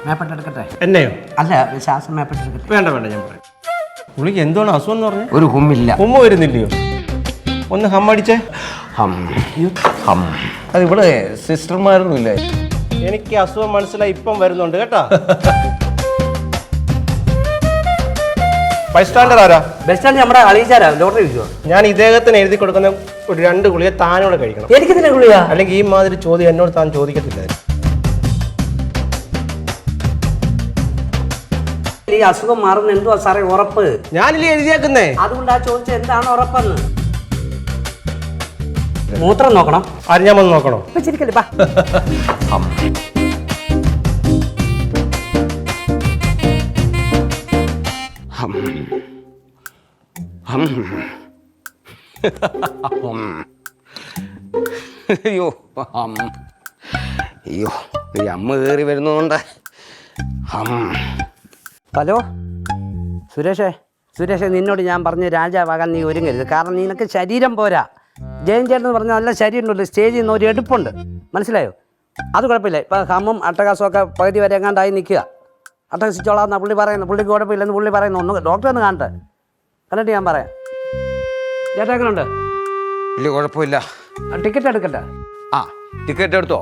മേപ്പെട്ടെടുക്കട്ടെ? എന്നെയോ? അല്ല, ശ്വാസം മേപ്പെട്ടെടുക്കട്ടെ? വേണ്ട വേണ്ട, ഞാൻ പറയാം. പുള്ളിക്ക് എന്താണ് അസുഖം എന്ന് പറഞ്ഞു? ഒരു ഹുമ്മില്ല. ഹുമ്മ വരുന്നില്ലയോ? ഒന്ന് ഹമ്മടിച്ചേ. അത് ഇവിടെ സിസ്റ്റർമാരൊന്നും ഇല്ല. എനിക്ക് അസുഖം മനസ്സിലായി, ഇപ്പം വരുന്നുണ്ട് കേട്ടാ. ബസ് സ്റ്റാൻഡർ ആരാ? ബസ് സ്റ്റാൻഡ് നമ്മുടെ അളീച്ചാരാ, ലോട്ടറി വിൽക്കുവോ? ഞാൻ ഇദ്ദേഹത്തിന് എഴുതി കൊടുക്കുന്ന ഒരു 2 ഗുളിക താനോടെ കഴിക്കണം. എനിക്ക് തന്നെ ഗുളിക? അല്ലെങ്കിൽ ഈ മാതിരി ചോദ്യം എന്നോട് താൻ ചോദിക്കത്തില്ല. ഈ അസുഖം മാറുന്ന എന്തുവാ സാറേ ഉറപ്പ്? ഞാനില്ലേ എഴുതിയേക്കുന്നേ. അതുകൊണ്ടാ ചോദിച്ചത്, എന്താണ് ഉറപ്പെന്ന്. മൂത്രം നോക്കണം. ആര്? ഞാൻ വന്ന് നോക്കണോ? ശരിക്കല്ലേ? അയ്യോ അയ്യോ, ഈ അമ്മ കയറി വരുന്നതുകൊണ്ട്. ഹലോ സുരേഷേ, നിന്നോട് ഞാൻ പറഞ്ഞ് രാജാവാകാൻ നീ ഒരുങ്ങരുത്. കാരണം നിനക്ക് ശരീരം പോരാ. ജയൻ ചേട്ടൻ എന്ന് പറഞ്ഞാൽ നല്ല ശരീരമുണ്ടല്ലോ, സ്റ്റേജിൽ നിന്ന് ഒരു എടുപ്പുണ്ട്, മനസ്സിലായോ? അത് കുഴപ്പമില്ല. ഇപ്പം ഹമ്മും അട്ടകാസവും ഒക്കെ പകുതി വരെ എങ്ങാണ്ടായി നിൽക്കുക. അട്ടഹസിച്ചോളാമെന്നാണ് പുള്ളി പറയുന്നത്. പുള്ളിക്ക് കുഴപ്പമില്ലെന്ന് പുള്ളി പറയുന്നു. ഒന്ന് ഡോക്ടറെ ഒന്ന് കാണട്ടെ, കണ്ടിട്ട് ഞാൻ പറയാം. ചേട്ടാ എങ്ങനെയുണ്ട്? വലിയ കുഴപ്പമില്ല. ടിക്കറ്റ് എടുക്കട്ടെ? ആ, ടിക്കറ്റ് എടുത്തോ?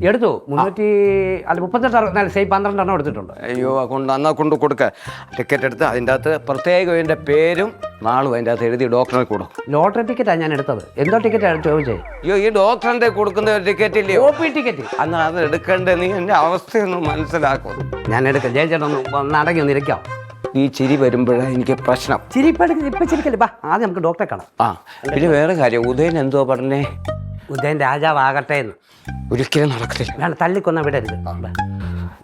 എടുത്തു. 12 എടുത്തിട്ടുണ്ട്. അയ്യോ, അന്നാ കൊണ്ട് കൊടുക്ക. ടിക്കറ്റ് എടുത്ത് അതിൻ്റെ അകത്ത് പ്രത്യേകം എൻ്റെ പേരും നാളും അതിൻ്റെ അകത്ത് എഴുതി ഡോക്ടറെ കൊടുക്കും. ലോട്ടറി ടിക്കറ്റാണ് ഞാൻ എടുത്തത്. എന്തോ ടിക്കറ്റാണ് ചോദിച്ചേ? അയ്യോ, ഈ ഡോക്ടറിൻ്റെ കൊടുക്കുന്ന ടിക്കറ്റ് ഇല്ലേ? OP ticket. അന്ന് അത് എടുക്കണ്ടേ? നീ എൻ്റെ അവസ്ഥയൊന്നും മനസ്സിലാക്കും. ഞാൻ എടുക്കാം. ജയൻ ചേട്ടൻ ഒന്ന് അടങ്ങി ഒന്ന് ഇരിക്കാം. ഈ ചിരി വരുമ്പോഴാണ് എനിക്ക് പ്രശ്നം. ഇപ്പം ചിരിക്കല്ലേ? ആദ്യം നമുക്ക് ഡോക്ടറെ കാണാം. ആ, പിന്നെ വേറെ കാര്യം, ഉദയൻ എന്തോ പറഞ്ഞേ? ഉദയൻ രാജാവാകട്ടെ എന്ന്. ഒരിക്കലും നടക്കത്തില്ല. വേണം, തള്ളിക്കൊന്ന വിടരുത്.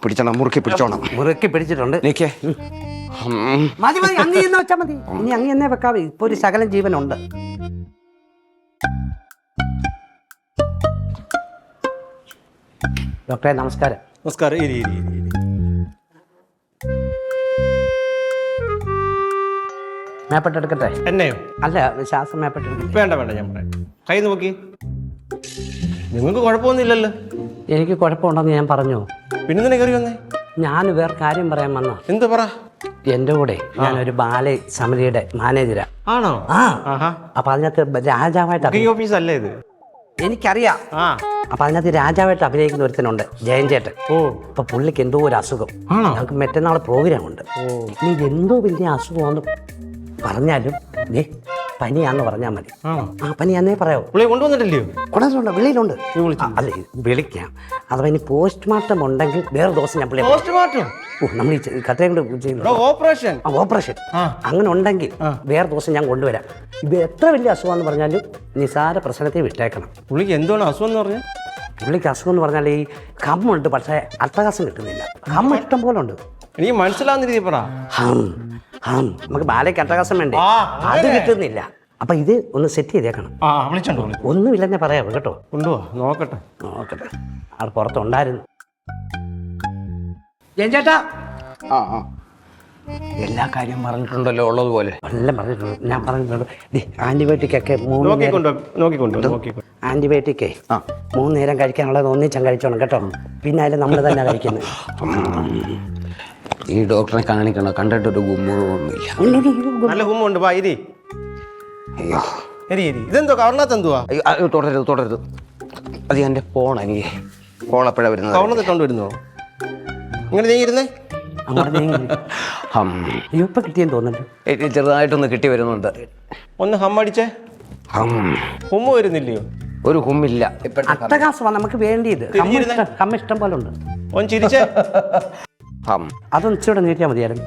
പിടിച്ചോണം, മുറുക്കി പിടിച്ചോണം. മുറുക്കി പിടിച്ചിട്ടുണ്ട്. നീക്കേ. മതി അങ്ങ് എന്ന് വെച്ചാൽ മതി. ഇനി അങ്ങ് എന്നേ വെക്കാവേ. ഇപ്പൊ ഒരു ശകലം ജീവനുണ്ട്. ഡോക്ടറെ നമസ്കാരം. നമസ്കാരം. മേപ്പെട്ടെടുക്കട്ടെ? എന്നെയോ? അല്ല, ശ്വാസം മേപ്പെട്ടെടുക്കട്ടെ? വേണ്ട വേണ്ട, ഞാൻ പറയാം. കൈ നോക്കി. നിങ്ങൾക്ക് കുഴപ്പമൊന്നുമില്ലല്ലോ? എനിക്ക് കുഴപ്പമുണ്ടെന്ന് ഞാൻ പറഞ്ഞു. പിന്നെ തന്നെ കയറി വന്നേ? ഞാൻ വേറെ കാര്യം പറയാൻ വന്ന. എന്ത് പറ? എൻ്റെ കൂടെ ഞാനൊരു ബാലെ സമിതിയുടെ മാനേജരാ. ആണോ? അപ്പൊ അതിനകത്ത് രാജാവായിട്ട് ഓഫീസ് അല്ലേ ഇത്? എനിക്കറിയാം. അപ്പൊ അതിനകത്ത് രാജാവായിട്ട് അഭിനയിക്കുന്ന ഒരുത്തനുണ്ട്, ജയൻ ചേട്ടൻ. അപ്പൊ പുള്ളിക്ക് എന്തോ ഒരു അസുഖം. ഞങ്ങൾക്ക് മറ്റന്നാൾ പ്രോഗ്രാം ഉണ്ട്. നീ എന്തോ വലിയ അസുഖമെന്ന് പറഞ്ഞാലും പനിയാന്ന് പറഞ്ഞാൽ മതി. ആ പനിയാന്നേ പറയാവൂ. കൊണ്ടുവന്നിട്ടില്ലയോ? കൊണ്ടുവന്നിട്ടുണ്ട്, വെളിയിലുണ്ട്. അല്ല, വിളിക്കാം. അഥവാ ഇനി പോസ്റ്റ്മോർട്ടം ഉണ്ടെങ്കിൽ വേറെ ദിവസം ഞാൻ നമ്മൾ ഈ കട്ടയും കൊണ്ട് ഓപ്പറേഷൻ അങ്ങനെ ഉണ്ടെങ്കിൽ വേറെ ദിവസം ഞാൻ കൊണ്ടുവരാം. ഇത് എത്ര വലിയ അസുഖമെന്ന് പറഞ്ഞാലും നിസാര പ്രശ്നത്തിൽ വിട്ടേക്കണം. പുള്ളിക്ക് എന്താണ് അസുഖം എന്ന് പറഞ്ഞാൽ? പുള്ളിക്ക് അസുഖം എന്ന് പറഞ്ഞാൽ ഈ കമ്മുണ്ട്, പക്ഷേ അട്ടകാസം കിട്ടുന്നില്ല. കമ്മ ഇഷ്ടം പോലെ ഉണ്ട്. എനിക്ക് മനസ്സിലാവുന്ന രീതി പറ. നമുക്ക് ബാലയ്ക്ക് അട്ടകാസം വേണ്ടേ? അത് കിട്ടുന്നില്ല. അപ്പൊ ഇത് ഒന്ന് സെറ്റ് ചെയ്തേക്കണം. ഒന്നുമില്ലെന്നെ പറയാവൂ കേട്ടോ. നോക്കട്ടെ. ആൾ പുറത്തുണ്ടായിരുന്നു. ജയൻ ചേട്ടാ, എല്ലാ കാര്യം പറഞ്ഞിട്ടുണ്ടല്ലോ ഉള്ളതുപോലെ? എല്ലാം പറഞ്ഞിട്ടുണ്ട്. ഞാൻ പറഞ്ഞിട്ടുണ്ട്. ആന്റിബയോട്ടിക് ഒക്കെ 3 നേരം കഴിക്കാനുള്ളത് ഒന്നിച്ചും കഴിച്ചോണം കേട്ടോ. പിന്നെ അതിൽ നമ്മൾ തന്നെ കഴിക്കുന്നത്. ഈ ഡോക്ടറെ കാണിക്കണം. കണ്ടിട്ടൊരു ഗുമ്മൊന്നുമില്ല. നല്ല ഗുമ്മുണ്ട്. അയ്യോ, ഇതെന്തോ കവർണത്ത് എന്തുവാ? അയ്യോ, തുടരരുത്. അത് എൻ്റെ ഫോൺ. എനിക്ക് കോളപ്പഴ വരുന്നത്. കവർണത്തിട്ടുണ്ടോ? ഇങ്ങനെ നീങ്ങിരുന്നേ. ഇപ്പൊ കിട്ടിയെന്ന് തോന്നുന്നുണ്ട്. ചെറുതായിട്ടൊന്ന് കിട്ടി വരുന്നുണ്ട്. ഒന്ന് ഹമ്മടിച്ചേ. ഹുമ്മ വരുന്നില്ലയോ? ഒരു ഹുമ്മില്ല. അട്ടകാസമാണ് നമുക്ക് വേണ്ടിയത്. കമ്മ ഇഷ്ടം പോലെ ഉണ്ട്. ഒന്ന് ചിരിച്ചേ. അതൊന്ന് ഇച്ചിരി നീട്ടിയാൽ മതിയായിരുന്നു.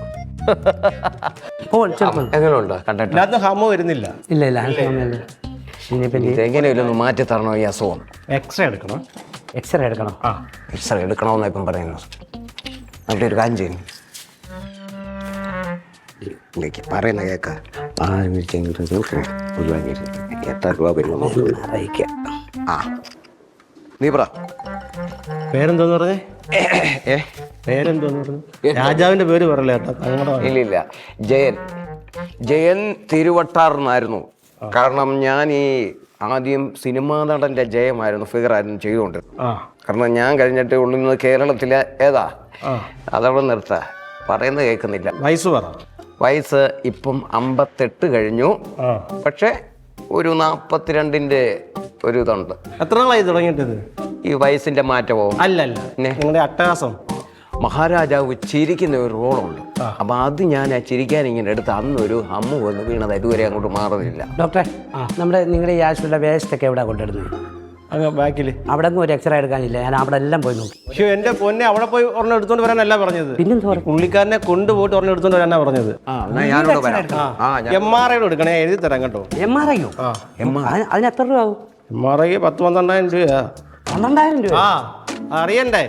എങ്ങനെയുണ്ട് കണ്ടിട്ട്? ഹമ്മ വരുന്നില്ല. ഇല്ല. എങ്ങനെയല്ലോ ഒന്ന് മാറ്റി തരണോ ഈ അസുഖം? എക്സ്റേ എടുക്കണം. എക്സ്റേ എടുക്കണമെന്നാണ് ഇപ്പം പറയുന്നത്. അവിടെ ഒരു കാര്യം ചെയ്യുന്നു. പറയുന്ന കേൾക്ക. എത്ര രൂപ വരുന്നു അറിയിക്കാം. നീ പറ. പേരെന്തോന്ന് പറഞ്ഞേ? പേരെന്തോന്ന് പറഞ്ഞു? രാജാവിന്റെ പേര് പറയല്ലേ? ഇല്ല, ജയൻ തിരുവട്ടാർ എന്നായിരുന്നു. കാരണം ഞാൻ ഈ ആദ്യം സിനിമാ നടന്റെ ജയമായിരുന്നു, ഫിഗറായിരുന്നു ചെയ്തുകൊണ്ടിരുന്നത്. കാരണം ഞാൻ കഴിഞ്ഞിട്ട് ഉള്ളുന്നത് കേരളത്തിലെ ഏതാ അതവിടെ നിർത്താ പറയുന്നത് കേൾക്കുന്നില്ല. വയസ്സ് പറ. വയസ്സ് ഇപ്പം 58 കഴിഞ്ഞു. പക്ഷെ ഒരു 42-ന്റെ ഒരു ഇതുണ്ട്. എത്ര നാളായി തുടങ്ങിയിട്ടത്? ഈ വയസ്സിന്റെ മാറ്റമോ? അല്ലല്ല, നിങ്ങളുടെ അട്ടഹാസം. മഹാരാജാവ് ചിരിക്കുന്ന ഒരു റോളുണ്ട്. അപ്പൊ അത് ഞാൻ ആ ചിരിക്കാൻ ഇങ്ങനെ എടുത്ത് അന്നൊരു അമ്മ വന്ന് വീണത് ഇതുവരെ അങ്ങോട്ട് മാറുന്നില്ല. ഡോക്ടറെ, നിങ്ങളുടെ ഈ ആശുപത്രിയുടെ വേസ്റ്റൊക്കെ എവിടെ കൊണ്ടിടുന്നത്? അങ്ങ് ബാക്കിൽ. അവിടെ ഒന്നും ഒരു എക്സ്റേ എടുക്കാനില്ല. ഞാൻ അവിടെ എല്ലാം പോയി നോക്കി. പക്ഷേ എന്റെ പൊന്നെ, അവിടെ പോയി ഒരെണ്ണം എടുത്തോണ്ട് വരാനല്ല പറഞ്ഞത്. പിന്നെന്താ പുള്ളിക്കാരനെ കൊണ്ടുപോയിട്ട് ഒരെണ്ണം എടുത്തോണ്ട് വരാനാ പറഞ്ഞത്. MRI എടുക്കണേ, എഴുതി തരാം കേട്ടോ. MRI അതിന് എത്ര രൂപ ആവും? MRI 10-12,000 രൂപ. 12,000 രൂപ അറിയണ്ടേ?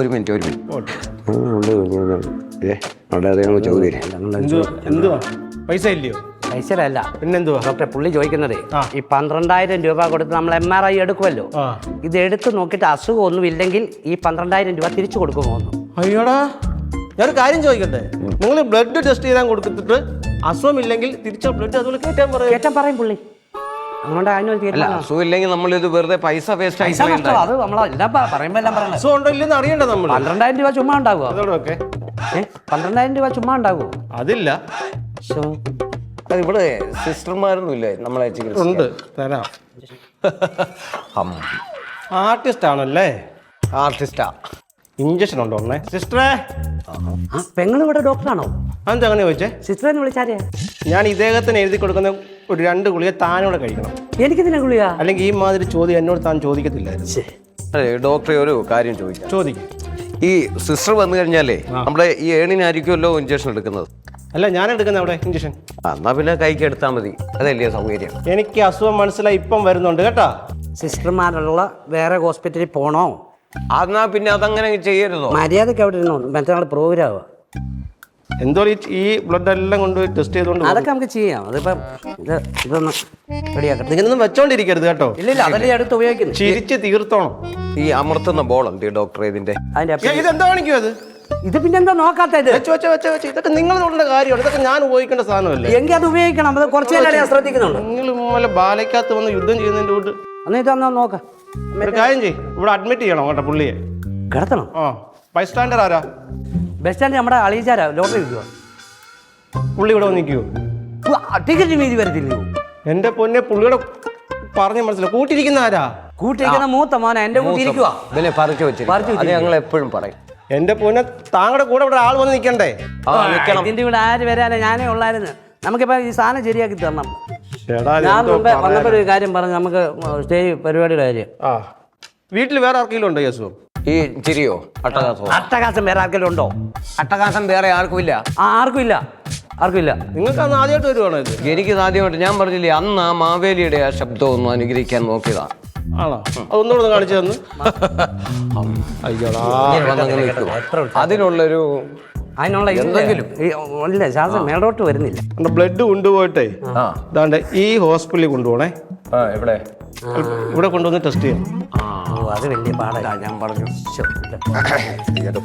ഒരു മിനിറ്റ് എന്തുവാ? പൈസ ഇല്ലയോ? പൈസയല്ല, പിന്നെന്തുവാ ഡോക്ടറെ പുള്ളി ചോദിക്കുന്നത് ഈ 12,000 രൂപ കൊടുത്ത് നമ്മൾ MRI എടുക്കുമല്ലോ, ഇത് എടുത്ത് നോക്കിയിട്ട് അസുഖം ഒന്നും ഇല്ലെങ്കിൽ ഈ 12,000 രൂപ തിരിച്ചു കൊടുക്കുമോ? അയ്യോടാ, ഞാനൊരു കാര്യം ചോദിക്കട്ടെ. നിങ്ങൾ ബ്ലഡ് ടെസ്റ്റ് ചെയ്താൽ കൊടുത്തിട്ട് അസുഖമില്ലെങ്കിൽ തിരിച്ച ബ്ലഡ് അതുപോലെ കേട്ടാൻ പറയും പുള്ളി. അതുകൊണ്ട് അസുഖമില്ലെങ്കിൽ നമ്മളിത് വെറുതെ പൈസ വേസ്റ്റ് ആയി. അത് നമ്മളെല്ലാം പറയുമ്പോ എല്ലാം പറയണം. അസുഖം ഉണ്ടോ ഇല്ലെന്ന് അറിയണ്ട നമ്മൾ. 12,000 രൂപ ചുമ്മാ ഉണ്ടാകുമോ? 12,000 രൂപ ചുമ്മാ ഉണ്ടാകുമോ? അതില്ല. ഇവിടെ സിസ്റ്റർമാരൊന്നും ഇല്ലേ നമ്മളെ? ഉണ്ട്, തരാം. ആർട്ടിസ്റ്റ് ആണല്ലേ? ആർട്ടിസ്റ്റാ. ഇഞ്ചക്ഷൻ ഉണ്ടോ ഒന്നേ? സിസ്റ്ററെ, പെങ്ങളിവിടെ ഡോക്ടറാണോ? അതെന്താ അങ്ങനെ ചോദിച്ചേ? സിസ്റ്ററെ വിളിച്ചാരേ? ഞാൻ ഇദ്ദേഹത്തിന് എഴുതി കൊടുക്കുന്ന ഒരു 2 ഗുളിക താനോടെ കഴിക്കണം. എനിക്കിതിനെ ഗുളിക? അല്ലെങ്കിൽ ഈ മാതിരി ചോദ്യം എന്നോട് താൻ ചോദിക്കത്തില്ലായിരുന്നു. അതെ ഡോക്ടറെ, ഒരു കാര്യം ചോദിക്കാം. ചോദിക്കും. ഈ സിസ്റ്റർ വന്നു കഴിഞ്ഞാലേ നമ്മുടെ ഈ ഏണിനായിരിക്കുമല്ലോ ഇഞ്ചക്ഷൻ എടുക്കുന്നത്? അല്ല, ഞാൻ എടുക്കുന്ന അവിടെ ഇഞ്ചക്ഷൻ. എന്നാ പിന്നെ കൈക്ക് എടുത്താൽ മതി, അതല്ലേ സൗകര്യം. എനിക്ക് അസുഖം മനസ്സിലായി, ഇപ്പം വരുന്നുണ്ട് കേട്ടാ. സിസ്റ്റർമാരുള്ള വേറെ ഹോസ്പിറ്റലിൽ പോണോ? എന്നാ പിന്നെ അതങ്ങനെ ചെയ്യരുതോ? മര്യാദക്ക് അവിടെ ഇരുന്നോ, മറ്റന്നാൾ പ്രോഗ്രാം. എന്തോ ഈ ബ്ലഡ് എല്ലാം കൊണ്ടുപോയി ടെസ്റ്റ് ചെയ്തോണ്ട് അതൊക്കെ നമുക്ക് ചെയ്യാം. അതിപ്പം ഇതൊന്ന് റെഡിയാക്കട്ടെ. നിങ്ങളൊന്നും വെച്ചോണ്ടിരിക്കരുത് കേട്ടോ. ഇല്ല, അതല്ലേ അടുത്ത് ഉപയോഗിക്കുന്നു. ചിരിച്ച് തീർത്തോണം. ഈ അമർത്തുന്ന ബോൾ എന്ത് ഡോക്ടറെ ഇതിന്റെ? ഇതെന്താ കാണിക്കും അത്? ഇത് പിന്നെന്താ നോക്കാത്തത്? ഇതൊക്കെ നിങ്ങൾ നോക്കേണ്ട കാര്യമാണ്. ഇതൊക്കെ ഞാൻ ഉപയോഗിക്കേണ്ട സാധനമല്ലേ? എങ്കിൽ അത് ഉപയോഗിക്കണം. അത് കുറച്ച് നേരം ഞാൻ ശ്രദ്ധിക്കുന്നുണ്ട്. നിങ്ങൾ ബാലയ്ക്കകത്ത് വന്ന് യുദ്ധം ചെയ്യുന്നതിന്റെ കൂട്ട്. എന്നിട്ട് നോക്കാം. ഒരു കാര്യം ചെയ്യ്, ഇവിടെ അഡ്മിറ്റ് ചെയ്യണം കേട്ടോ പുള്ളിയെ. കിടത്തണം. ബൈ സ്റ്റാൻഡർ ആരാ? ബസ് സ്റ്റാൻഡ് നമ്മുടെ അളിയിച്ചാരാ ലോട്ടറി വിൽക്കുക. പുള്ളി ഇവിടെ വന്നിരിക്കുവോ? ടിക്കറ്റ് മീതി വരത്തില്ലയോ? എന്റെ പൊന്നെ, പുള്ളിയുടെ പറഞ്ഞ മനസ്സിലായി. കൂട്ടിരിക്കുന്ന ആരാ? കൂട്ടിരിക്കുന്ന മൂത്ത മോനെ എന്റെ കൂട്ടിരിക്കുക. ഞങ്ങൾ എപ്പോഴും പറയും. എന്റെ പൊന്നെ, താങ്കളുടെ കൂടെ ഇവിടെ ആൾ വന്ന് നിൽക്കണ്ടേ? ഇതിന്റെ ഇവിടെ ആര് വരാനേ, ഞാനേ ഉള്ളായിരുന്നു. നമുക്കിപ്പോ ഈ സാധനം ശരിയാക്കി തരണം. ഞാൻ മുമ്പേ വന്നപ്പോ ഒരു കാര്യം പറഞ്ഞു, നമുക്ക് സ്റ്റേജ് പരിപാടിയുടെ കാര്യം. വീട്ടിൽ വേറെ ആർക്കെങ്കിലും ഉണ്ടോ യേശു? ഈ ചിരിയോ അട്ടഹാസം വേറെ ആർക്കെങ്കിലും ഉണ്ടോ? അട്ടഹാസം വേറെ ആർക്കും ഇല്ല. ആർക്കും ഇല്ല. നിങ്ങൾക്ക് അന്ന് ആദ്യമായിട്ട് വരുവാണോ ഇത്? എനിക്ക് ആദ്യമായിട്ട്. ഞാൻ പറഞ്ഞില്ലേ അന്ന് ആ മാവേലിയുടെ ആ ശബ്ദം ഒന്ന് അനുഗ്രഹിക്കാൻ നോക്കിയതാ. ആണോ? അതൊന്നുകൂടെ കാണിച്ചു തന്നു. അതിനുള്ള എന്തെങ്കിലും ഇല്ല, ശ്വാസം മേലോട്ട് വരുന്നില്ല. ബ്ലഡ് കൊണ്ടുപോയിട്ടേ ഇതാണ്ട് ഈ ഹോസ്പിറ്റലിൽ കൊണ്ടുപോകണേ. ഇവിടെ കൊണ്ടുവന്ന് ടെസ്റ്റ് ചെയ്യാം. അത് വലിയ പാടല്ല. ഞാൻ പറഞ്ഞു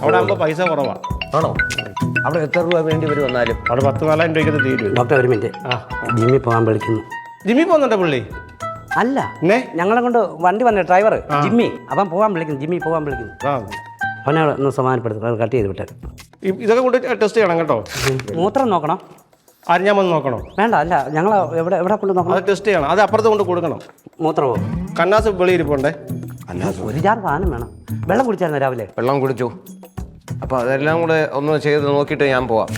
അവിടെ ആകുമ്പോൾ പൈസ കുറവാണ്. ആണോ? അവിടെ എത്ര രൂപ വേണ്ടി വരും വന്നാലും? അവിടെ 10-4,000 രൂപയ്ക്ക് തീരും. ഡോക്ടർ ഒരു മിനിറ്റ്, ജിമ്മിൽ പോകാൻ വിളിക്കുന്നു. ജിമ്മിൽ പോകുന്നുണ്ടോ പുള്ളി? അല്ല, ഞങ്ങളെ കൊണ്ട് വണ്ടി വന്ന ഡ്രൈവർ ജിമ്മി, അവൻ പോകാൻ വിളിക്കുന്നു. ജിമ്മിൽ പോകാൻ വിളിക്കുന്നു. അവനെ ഒന്ന് സമാധാനപ്പെടുത്തും, കട്ട് ചെയ്ത് വിട്ടെ. ഇതൊക്കെ കൊണ്ട് ടെസ്റ്റ് ചെയ്യണം കേട്ടോ. മൂത്രം നോക്കണം. ആര് ഞാൻ വന്ന് നോക്കണോ? വേണ്ട, അല്ല ഞങ്ങൾ എവിടെ കൊണ്ട് നോക്കണം? അത് ടെസ്റ്റ് ചെയ്യണം. അത് അപ്പുറത്ത് കൊണ്ട് കൊടുക്കണം. മൂത്രമോ? കന്നാസ് വെളിയിരിപ്പുണ്ടേ. ഒരു ജാർ സാധനം വേണം. വെള്ളം കുടിച്ചായിരുന്നു രാവിലെ? വെള്ളം കുടിച്ചു. അപ്പൊ അതെല്ലാം കൂടെ ഒന്ന് ചെയ്ത് നോക്കിയിട്ട് ഞാൻ പോവാം.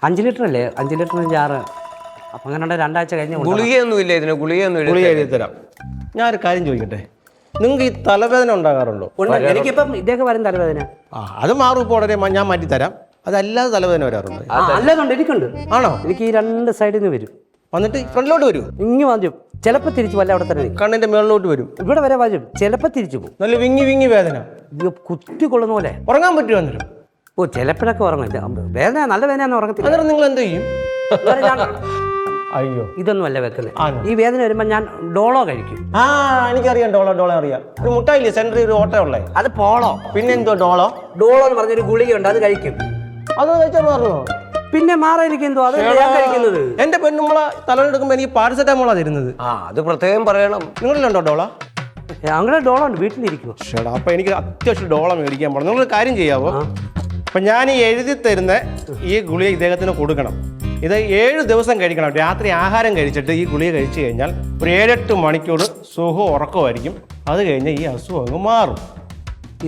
5 ലിറ്റർ അല്ലേ? 5 ലിറ്ററിന് ജാറ്. അപ്പൊ അങ്ങനെ 2 ആഴ്ച കഴിഞ്ഞ് ഗുളികയൊന്നും ഇല്ല ഇതിന്? ഗുളിക എഴുതി തരാം. ഞാനൊരു കാര്യം ചോദിക്കട്ടെ, നിങ്ങൾക്ക് ഈ തലവേദന ഉണ്ടാകാറുണ്ടോ? എനിക്കിപ്പം ഇതൊക്കെ വരും തലവേദന. അത് മാറും. ഇപ്പോൾ ഉടനെ ഞാൻ മാറ്റി തരാം. അതല്ലാതെ തലവേദന വരാറുണ്ട്? അല്ലാതുണ്ട്, എനിക്കുണ്ട്. ആണോ? എനിക്ക് ഈ 2 സൈഡിൽ നിന്ന് വരും. വന്നിട്ട് ഫ്രണ്ടിലോട്ട് വരൂ. ഇങ്ങ് വരും. ചിലപ്പോൾ തിരിച്ചു വല്ല അവിടെ തന്നെ. കണ്ണിന്റെ മേളിലോട്ട് വരും. ഇവിടെ വരെ വരും. ചിലപ്പോൾ തിരിച്ചു പോകും. നല്ല വിങ്ങി വേദന. കുത്തിക്കൊള്ളുന്ന പോലെ. ഉറങ്ങാൻ പറ്റുമോ അന്നേരം? ചിലപ്പോഴൊക്കെ ഉറങ്ങില്ല. വേദന നല്ല വേദന ഉറങ്ങത്തില്ല. അന്നേരം നിങ്ങൾ എന്ത് ചെയ്യും? അയ്യോ, ഇതൊന്നും അല്ല വെക്കുന്നത്. ഈ വേദന വരുമ്പോൾ ഞാൻ ഡോളോ കഴിക്കും. എനിക്കറിയാം, ഡോളോ അറിയാം. ഒരു മുട്ടായില്ലേ സെന്ററിൽ ഒരു ഓട്ട ഉള്ളേ? അത് പോളോ. പിന്നെ എന്തോ ഡോളോ എന്ന് പറഞ്ഞൊരു ഗുളികയുണ്ട്, അത് കഴിക്കും. അത് കഴിച്ചാൽ മാറുമോ? പിന്നെ മാറിയിരിക്കുന്നതോ? അത് ഞാൻ കഴിക്കുന്നത്. എന്റെ പെണ്ണുമ്പള തലവെടുക്കുമ്പോ എനിക്ക് പാരസെറ്റാമോളാ തരുന്നത്. അത് പ്രത്യേകം പറയണം. നിങ്ങളിലുണ്ടോ ഡോളോ? അങ്ങനെ ഡോളുണ്ട് വീട്ടിലിരിക്കുമോ? ചേട്ടാ അപ്പൊ എനിക്ക് അത്യാവശ്യം ഡോള മേടിക്കാൻ പോകണം. നിങ്ങളൊരു കാര്യം ചെയ്യാവോ? അപ്പൊ ഞാൻ ഈ എഴുതി തരുന്ന ഈ ഗുളിക ഇദ്ദേഹത്തിന് കൊടുക്കണം. ഇത് 7 ദിവസം കഴിക്കണം. രാത്രി ആഹാരം കഴിച്ചിട്ട് ഈ ഗുളിക കഴിച്ചു കഴിഞ്ഞാൽ ഒരു 7-8 മണിക്കൂർ സുഖവും ഉറക്കമായിരിക്കും. അത് കഴിഞ്ഞ് ഈ അസുഖം അങ്ങ് മാറും.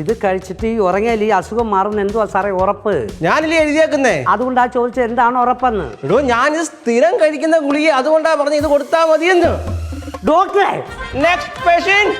ഇത് കഴിച്ചിട്ട് ഈ ഉറങ്ങിയാൽ ഈ അസുഖം മാറുന്ന എന്തുവാ സാറേ ഉറപ്പ്? ഞാനില്ലേ എഴുതിയേക്കുന്നേ. അതുകൊണ്ടാ ചോദിച്ചത് എന്താണ് ഉറപ്പെന്ന്. എടോ ഞാൻ സ്ഥിരം കഴിക്കുന്ന ഗുളിക, അതുകൊണ്ടാ പറഞ്ഞത് ഇത് കൊടുത്താൽ മതിയെന്ന്. ഡോക്ടറെ നെക്സ്റ്റ് പേഷ്യന്റ്.